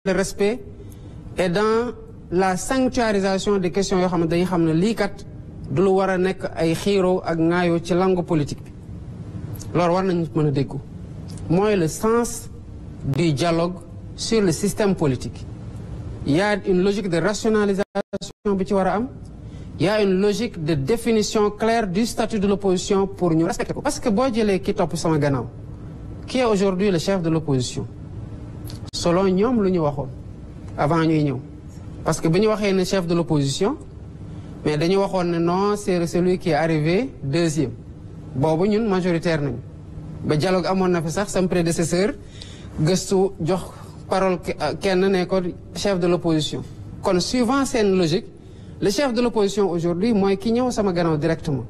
le respect et dans la sanctuarisation des questions yoo xam ne dañuy xam ne lii kat du lu war a nekk ay xiiroo ak ŋaayoo ci langue politique bi loolu war nañu mën a déggu mooy le sens du dialogue sur le système politique. Il y a une logique de rationalisation bi ci war a am. Il y a une logique de définition claire du statut de l'opposition pour ñu respecter ko. Parce que boo jëlee ki topp sama gannaaw qui est aujourd'hui le chef de l'opposition selon ñoom lu ñu waxoon avant ñuy ñëw parce que bu ñu waxee ne chef de l'opposition mais dañu waxoon ne non c'est celui qui est arrivé deuxième boobu ñun majoritaire nañu ba dialogue amoon na fi sax sam prédécesseur gëstu jox parole kenn ne ko chef de l'opposition kon suivant seen logique le chef de l'opposition aujourd'hui mooy ki ñëw sama gannaaw directement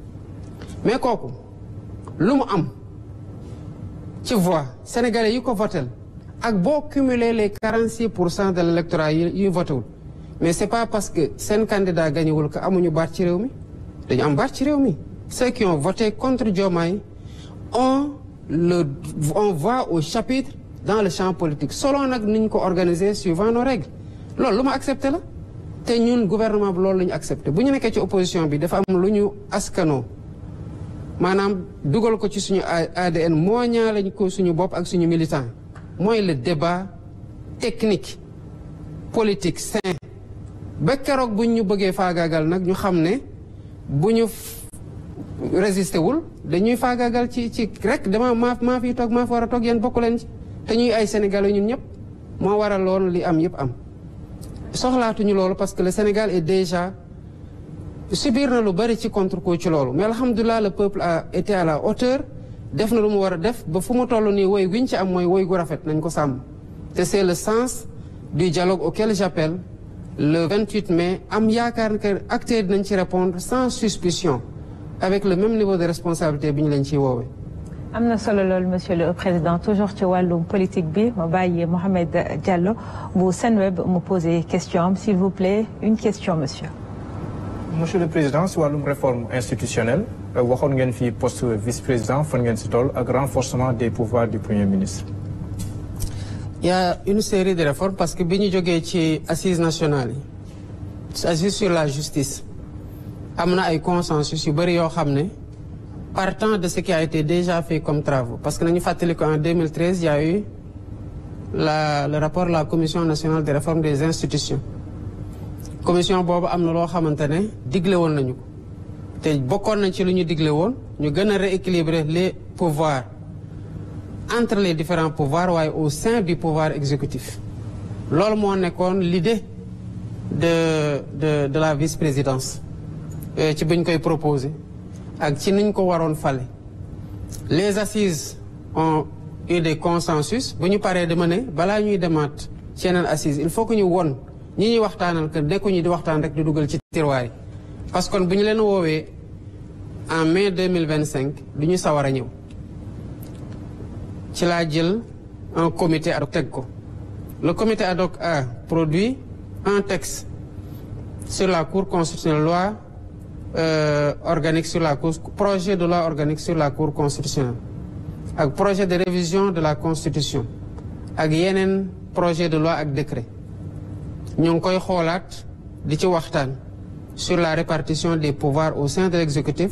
mais kooku lu mu am ci voix sénégalais yi ko votel ak boo cumuler les 46% de l'électorat yi voté wul mais c'est pas parce que seen candidat gañewul que amuñu baat ci réew mi dañu am baat ci réew mi ceux qui ont voté contre Diomaye on voit au chapitre dans le champ politique selon nag ni ñu ko organiser suivant nos règles loolu lu ma accepté la te ñun gouvernement bi loolu la ñu accepté bu ñu nekkee ci opposition bi dafa am lu ñu askanoo maanaam dugal ko ci suñu ADN moo ñaalañ ko suñu bopp ak suñu militant mooy le débat technique politique sain ba keroog buñ ñu bëggee faagaagal nag ñu xam ne bu ñu résisté wul dañuy faagaagal ci rek dama maa fi toog maa fi war a toog yéen bokku leen ci te ñuy ay sénégalais ñun ñëpp moo waral loolu li am yëpp am soxlaatuñu loolu parce que le Sénégal est déjà subir na lu bari ci contre ko ci loolu mais alhamdulilah le peuple a été à la hauteur def na lu mu war a def ba fu mu toll nii woy wiñ ci am mooy woy gu rafet nañ ko sàmm te c'est le sens du dialogue auquel j'appelle le 28 mai am yaakaar que acteurs dinañ ci répondre sans suspicion avec le même niveau de responsabilité bi ñu leen ciy woowee. am na solo loolu monsieur le président toujours ci wàllum politique bi ma bàyyi Mohamed Diallo bu Senweb mu poser question am s'il vous plaît une question monsieur. Monsieur le président si wàllum réforme institutionnelle waxoon ngeen fi poste vice-président fan ngeen si toll ak renforcement des pouvoirs du premier ministre. Il y a une série de réformes parce que bi ñu jógee ci assises nationales yi assises sur la justice am na ay consensus yu bëri yoo xam ne partant de ce qui a été déjà fait comme travaux parce que nañu fàttali ko en 2013 il y a eu le rapport de la commission nationale de réforme des institutions commission boobu am na loo xamante ne digle woon nañu ko te bokkoon nañ ci lu ñu digle woon ñu gën a rééquilibrer les pouvoirs entre les différents pouvoirs waaye au sein du pouvoir exécutif loolu moo nekkoon l'idée de la vice-présidence ci buñ koy proposer ak ci niñ ko waroon fale les assises ont eu des consensus bu ñu paree dama ne balaa ñuy demaat ci yeneen assises il faut que ñu won ñi ñuy waxtaanal que nekkuñu di waxtaan rek di dugal ci tiroir yi parce que kon bu ñu leen woowee en mai 2025 du ñu sawar a ñëw ci laa jël un comité ad hoc teg ko le comité ad hoc a produit un texte sur la Cour constitutionnelle loi organique sur la Cour projet de loi organique sur la Cour constitutionnelle ak projet de révision de la Constitution ak yeneen projet de loi ak décret ñu ngi koy xoolaat di ci waxtaan sur la répartition des pouvoirs au sein de l'exécutif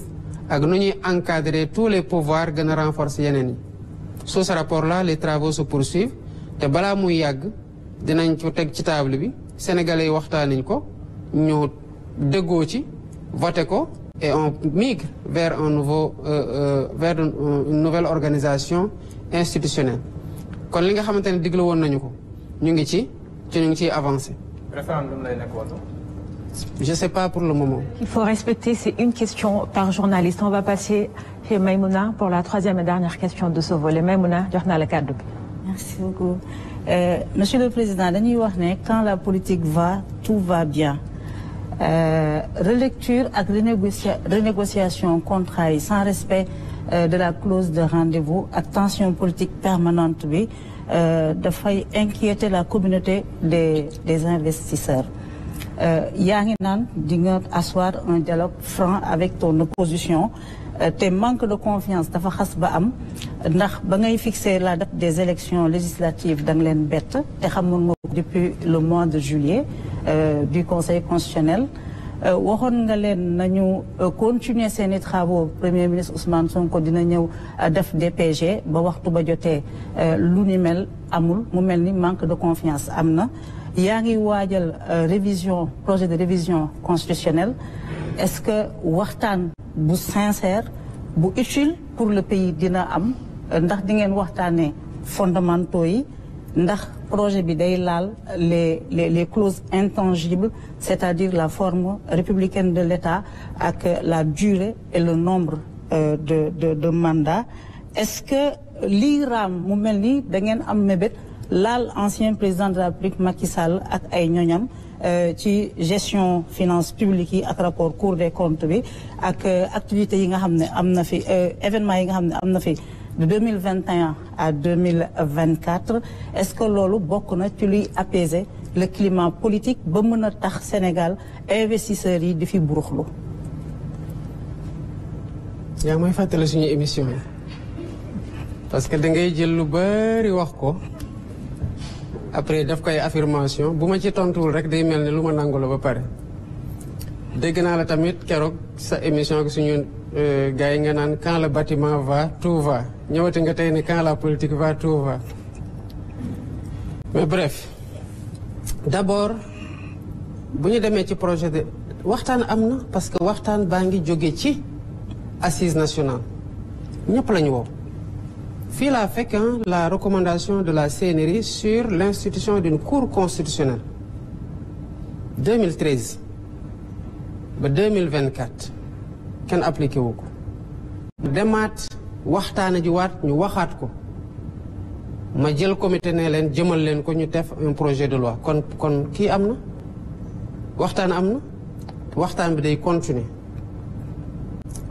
ak nu ñuy encadrer tous les pouvoirs gën a renforcer yeneen yi sous ce rapport-là les travaux se poursuivent te balaa muy yàgg dinañ ko teg ci table bi sénégalais yi waxtaan nañ ko ñu déggoo ci voté ko et on migre vers un nouveau vers une nouvelle organisation institutionnelle kon li nga xamante ne digle woon nañu ko ñu ngi ñu ngi ciy avancé. référendum lay nekk wala. Je sais pas pour le moment. Il faut respecter, c'est une question par journaliste. On va passer chez Maïmouna pour la troisième et dernière question de ce volet. Maïmouna, jox naa la kàddu bi. Merci beaucoup. Monsieur le Président, dañuy wax ne quand la politique va, tout va bien. Relecture ak renégociation contrat yi sans respect de la clause de rendez-vous ak tension politique permanente bi dafay inquiéter la communauté des investisseurs. yaa ngi naan di nga asseoir un dialogue franc avec ton opposition te manque de confiance dafa xas ba am ndax ba ngay fixer la date des élections législatives da nga leen bett te xamoon nga ko depuis le mois de juillet du Conseil constitutionnel waxoon nga leen nañu continuer seeni travaux Premier ministre Ousmane Sonko dina ñëw def DPG ba waxtu ba jotee lu ni mel amul mu mel ni manque de confiance am na yaa ngi waajal révision projet de révision constitutionnelle est-ce que waxtaan bu sincère bu utile pour le pays dina am ndax di ngeen waxtaanee fondamentaux yi ndax projet bi day laal les clauses intangibles c'est-à-dire la forme républicaine de l'État ak la durée et le nombre de mandats est-ce que lii raam mu mel ni da ngeen am mébét laal ancien président de la République Macky Sall ak ay ñoñam ci gestion finance publique yi ak rapport Cour des comptes bi ak activités yi nga xam ne am na fi événements yi nga xam ne am na fi de 2021 à 2024 est-ce que loolu bokk na ci luy apaiser le climat politique ba mën a tax Sénégal investisseurs yi di fi buruxlu yaa ngi may fàttali suñu émission yi parce que da ngay jël lu bari wax ko après daf koy affirmation bu ma ci tontuwul rek day mel ni lu ma nangu la ba pare dégg naa la tamit keroog sa émission gi suñu gars yi nga naan quand le bâtiment va tout va ñëwati nga tey ne quand la politique va tout va mais bref d'abord bu ñu demee ci projet de waxtaan am na parce que waxtaan baa ngi jóge ci assise nationale ñëpp la ñu woo fii laa fekk la recommandation de la CNRI sur l'institution d'une cour constitutionnelle 2013 ba 2024 kenn appliqué wu ko demaat waxtaana ji waat ñu waxaat ko ma jël comité ne leen jëmal leen ko ñu def un projet de loi kon kii am na waxtaan am na waxtaan bi day continuer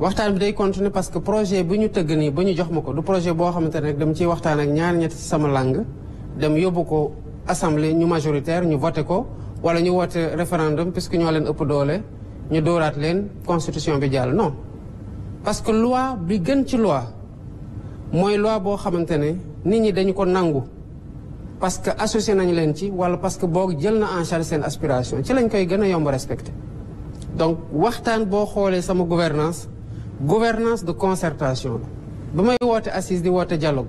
waxtaan bi day continuer parce que projet bu ñu tëgg nii ba ñu jox ma ko du projet boo xamante ne rek dem ciy waxtaan ak ñaar ñett ci sama langue dem yóbbu ko assemblée ñu majoritaire ñu voté ko wala ñu woote référendum puisque ñoo leen ëpp doole ñu dooraat leen constitution bi jàll non parce que loi bi gën ci loi mooy loi boo xamante ne nit ñi dañu ko nangu parce que associé nañu leen ci wala parce que boog jël na en charge seen aspiration ci lañ koy gën a yomb respecté donc waxtaan boo xoolee sama gouvernance de concertation la ba may woote assise di woote dialogue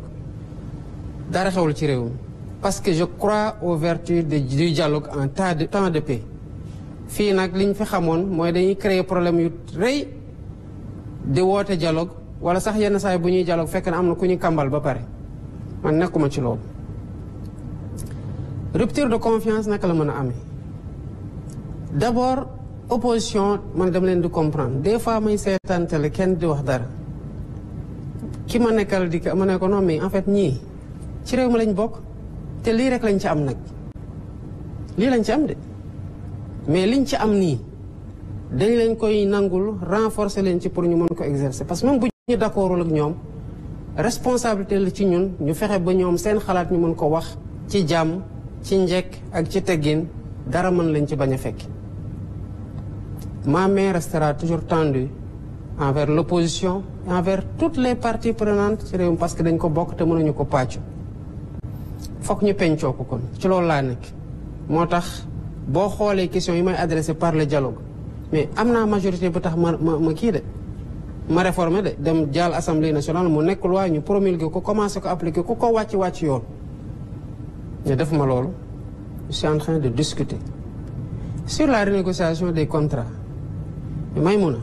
dara xewul ci réew mi parce que je crois aux vertus du dialogue en temps de paix fii nag liñ fi xamoon mooy dañuy créer problème yu rëy di woote dialogue wala sax yenn saa yi bu ñuy dialogue fekk na am na ku ñu kàmbal ba pare man nekkuma ci loolu rupture de confiance naka la mën a amee d'abord opposition man dama leen di comprendre des fois may seetaan télé kenn di wax dara ki ma nekkal di ma ne ko non mais en fait ñii ci réew mi lañ bokk te lii rek lañ ci am nag lii lañ ci am de mais liñ ci am nii dañ leen koy nangul renforcer leen ci pour ñu mën ko exercer parce que même bu ñu d'accordul ak ñoom responsabilité la ci ñun ñu fexe ba ñoom seen xalaat ñu mën ko wax ci jàmm ci njekk ak ci teggin dara mën lañ ci bañ a fekk. Ma main restera toujours tendue envers l'opposition et envers toutes les parties prenantes ci réew mi parce que dañ ko bokk te mënuñu ko pàccu fokk ñu pencoo ko kon ci loolu laa nekk moo tax boo xoolee question yi may adressé par le dialogue mais am naa majorité bu tax ma kii de ma réformer de dem jàll assemblée nationale mu nekk loi ñu promulguer ko commencé ko appliquer ku ko wàcc yoon ñu def ma loolu je suis en train de discuter sur la renégociation des contrats Maïmouna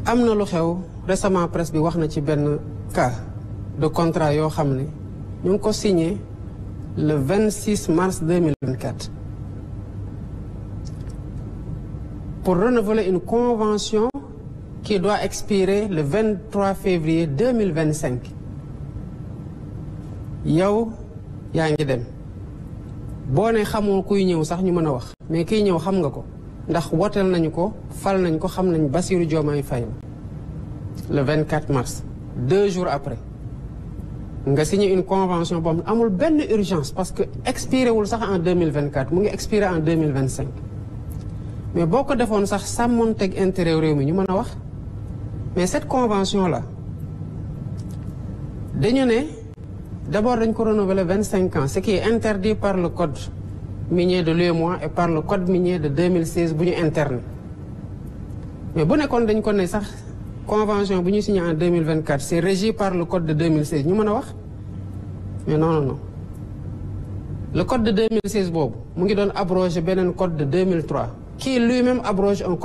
am na lu xew récemment presse bi wax na ci benn cas de contrat yoo xam ne ñu ngi ko signé le 26 mars 2024 pour renouveler une convention qui doit expirer le 23 février 2025 yow yaa ngi dem boo ne xamoo kuy ñëw sax ñu mën a wax mais kiy ñëw xam nga ko ndax woteel nañu ko fal nañ ko xam nañ Bassirou Diomaye Faye le 24 mars 2 jours après nga signé une convention boo xam ne amul benn urgence parce que expiré wul sax en 2024 mu ngi expiré en 2025 mais boo ko defoon sax sàmmoon teg intérêt réew mi ñu mën a wax mais cette convention là dañu ne d'abord dañ ko renouveler 25 ans ce qui est interdit par le code minier de l'UEMOA et par le code minier de 2016 bu ñu interne mais bu nekkoon dañ ko ne sax convention bu ñu signé en 2024 c'est régi par le code de 2016 ñu mën a wax mais non non non le code de 2016 boobu mu ngi doon abroger beneen code de 2003 qui lui-même abroge un code